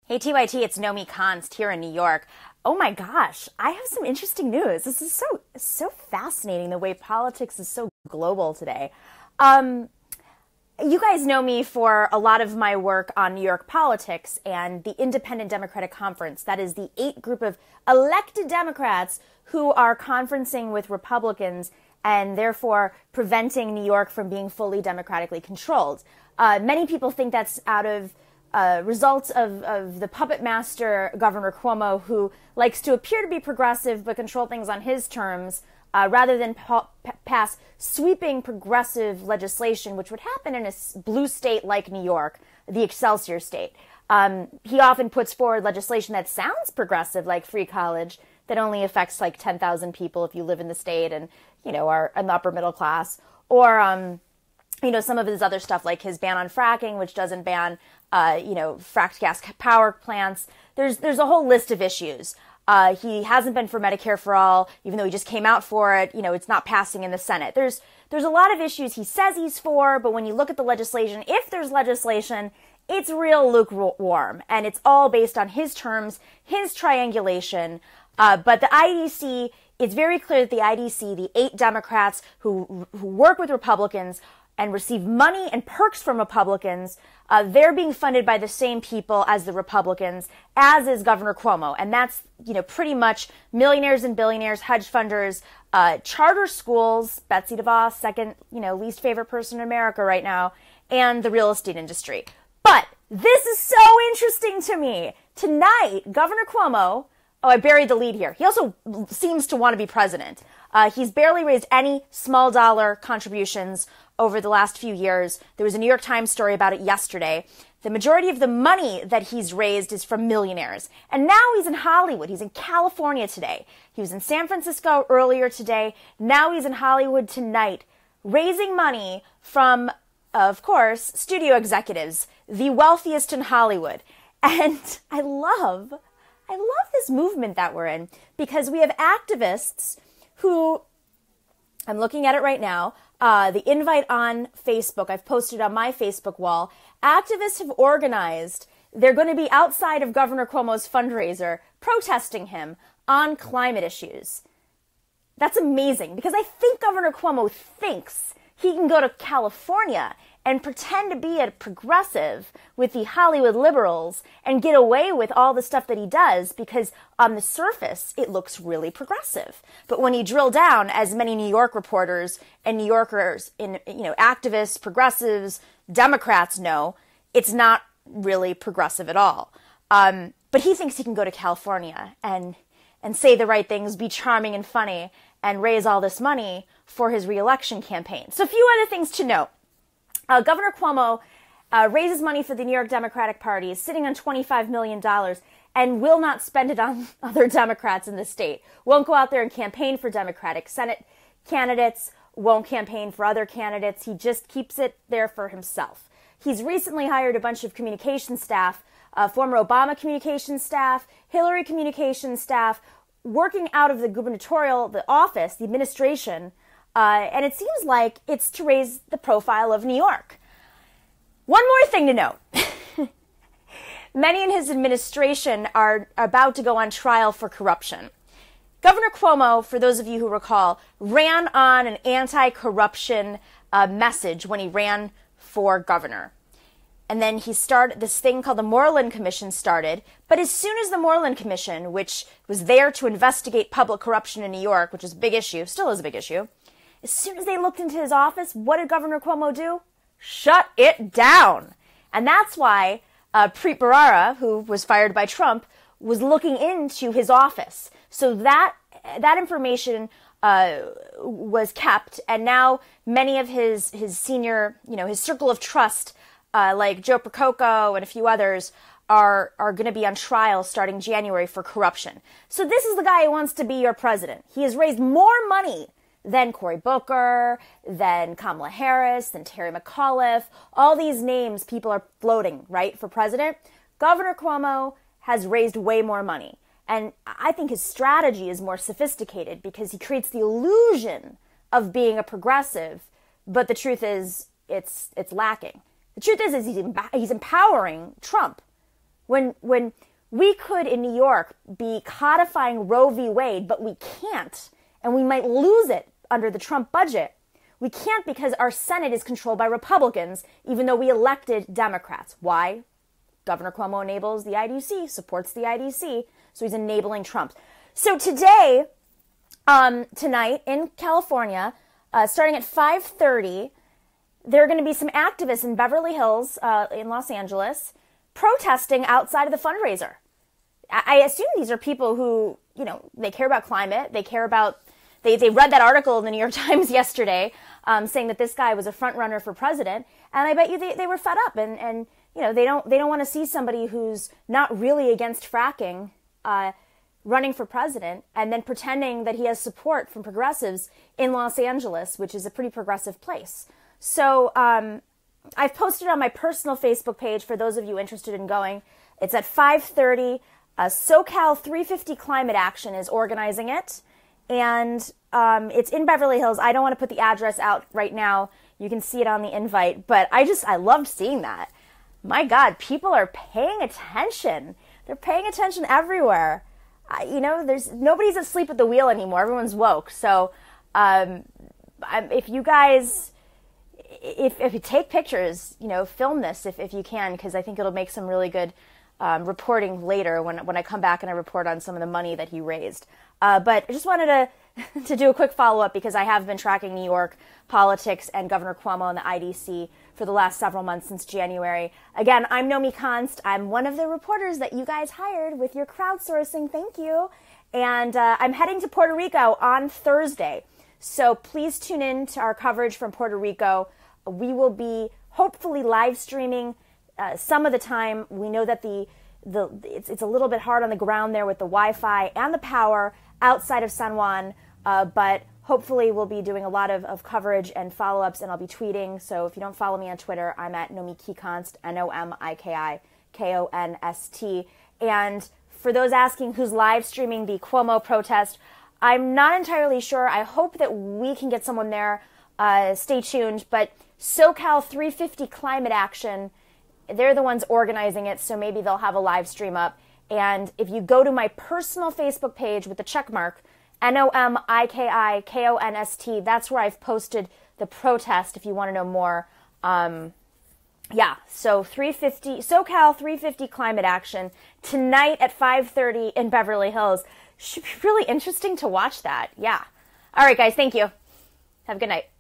Hey TYT, it's Nomi Konst here in New York. Oh my gosh, I have some interesting news. This is so fascinating the way politics is so global today. You guys know me for a lot of my work on New York politics and the Independent Democratic Conference. That is the 8 group of elected Democrats who are conferencing with Republicans and therefore preventing New York from being fully democratically controlled. Many people think that's out of results of the puppet master, Governor Cuomo, who likes to appear to be progressive but control things on his terms, rather than pass sweeping progressive legislation, which would happen in a blue state like New York, the Excelsior state. He often puts forward legislation that sounds progressive, like free college, that only affects like 10,000 people if you live in the state and, are in the upper middle class. Or, some of his other stuff, like his ban on fracking, which doesn't ban, fracked gas power plants. There's a whole list of issues. He hasn't been for Medicare for all, even though he just came out for it. It's not passing in the Senate. There's a lot of issues he says he's for, but when you look at the legislation, if there's legislation, it's real lukewarm, and it's all based on his terms, his triangulation. But the IDC, it's very clear that the IDC, the 8 Democrats who work with Republicans and receive money and perks from Republicans, they're being funded by the same people as the Republicans, as is Governor Cuomo. And that's, pretty much millionaires and billionaires, hedge funders, charter schools, Betsy DeVos, second, least favorite person in America right now, and the real estate industry. But this is so interesting to me. Tonight, Governor Cuomo, I buried the lead here. He also seems to want to be president. He's barely raised any small dollar contributions over the last few years. There was a New York Times story about it yesterday. The majority of the money that he's raised is from millionaires. And now he's in Hollywood. He's in California today. He was in San Francisco earlier today. Now he's in Hollywood tonight, raising money from, of course, studio executives, the wealthiest in Hollywood. And I love this movement that we're in, because we have activists who, I'm looking at it right now, the invite on Facebook, I've posted on my Facebook wall. Activists have organized. They're going to be outside of Governor Cuomo's fundraiser protesting him on climate issues. That's amazing, because I think Governor Cuomo thinks he can go to California and pretend to be a progressive with the Hollywood liberals and get away with all the stuff that he does, because on the surface, it looks really progressive. But when you drill down, as many New York reporters and New Yorkers, activists, progressives, Democrats know, it's not really progressive at all. But he thinks he can go to California and say the right things, be charming and funny, and raise all this money for his reelection campaign. So a few other things to note. Governor Cuomo raises money for the New York Democratic Party, is sitting on $25 million, and will not spend it on other Democrats in the state. Won't go out there and campaign for Democratic Senate candidates, won't campaign for other candidates. He just keeps it there for himself. He's recently hired a bunch of communication staff, former Obama communication staff, Hillary communication staff, working out of the the office, the administration, and it seems like it's to raise the profile of New York. One more thing to note. Many in his administration are about to go on trial for corruption. Governor Cuomo, for those of you who recall, ran on an anti-corruption message when he ran for governor. And then he started this thing called the Moreland Commission started. But as soon as the Moreland Commission, which was there to investigate public corruption in New York, which is a big issue, still is a big issue, as soon as they looked into his office, what did Governor Cuomo do? Shut it down. And that's why Preet Bharara, who was fired by Trump, was looking into his office. So that information was kept, and now many of his senior, his circle of trust, like Joe Prococo and a few others, are going to be on trial starting January for corruption. So this is the guy who wants to be your president. He has raised more money than Cory Booker, than Kamala Harris, than Terry McAuliffe. All these names people are floating, right, for president. Governor Cuomo has raised way more money. And I think his strategy is more sophisticated, because he creates the illusion of being a progressive, but the truth is it's lacking. The truth is he's empowering Trump. When we could in New York be codifying Roe v. Wade, but we can't, and we might lose it under the Trump budget. We can't because our Senate is controlled by Republicans, even though we elected Democrats. Why? Governor Cuomo enables the IDC, supports the IDC, so he's enabling Trump. So today, tonight in California, starting at 5:30, there are going to be some activists in Beverly Hills, in Los Angeles, protesting outside of the fundraiser. I assume these are people who, they care about climate. They care about, they read that article in the New York Times yesterday, saying that this guy was a front runner for president. And I bet you they were fed up and they don't want to see somebody who's not really against fracking, running for president and then pretending that he has support from progressives in Los Angeles, which is a pretty progressive place. So, I've posted on my personal Facebook page for those of you interested in going. It's at 5:30. SoCal 350 Climate Action is organizing it. And it's in Beverly Hills. I don't want to put the address out right now. You can see it on the invite. But I loved seeing that. My God, people are paying attention. They're paying attention everywhere. There's nobody's asleep at the wheel anymore. Everyone's woke. So if you guys... If you take pictures, film this if you can, because I think it'll make some really good reporting later when I come back and I report on some of the money that he raised. But I just wanted to do a quick follow-up because I have been tracking New York politics and Governor Cuomo and the IDC for the last several months since January. Again, I'm Nomi Konst. I'm one of the reporters that you guys hired with your crowdsourcing. Thank you. And I'm heading to Puerto Rico on Thursday. So please tune in to our coverage from Puerto Rico. We will be hopefully live streaming some of the time. We know that it's a little bit hard on the ground there with the Wi-Fi and the power outside of San Juan, but hopefully we'll be doing a lot of coverage and follow-ups, and I'll be tweeting. So if you don't follow me on Twitter, I'm at Nomikikonst, Nomikikonst. And for those asking who's live streaming the Cuomo protest, I'm not entirely sure. I hope that we can get someone there. Stay tuned. But SoCal 350 Climate Action, they're the ones organizing it, so maybe they'll have a live stream up. And if you go to my personal Facebook page with the check mark, Nomikikonst, that's where I've posted the protest if you want to know more. So 350 SoCal 350 Climate Action tonight at 5:30 in Beverly Hills. Should be really interesting to watch that. Yeah. All right, guys. Thank you. Have a good night.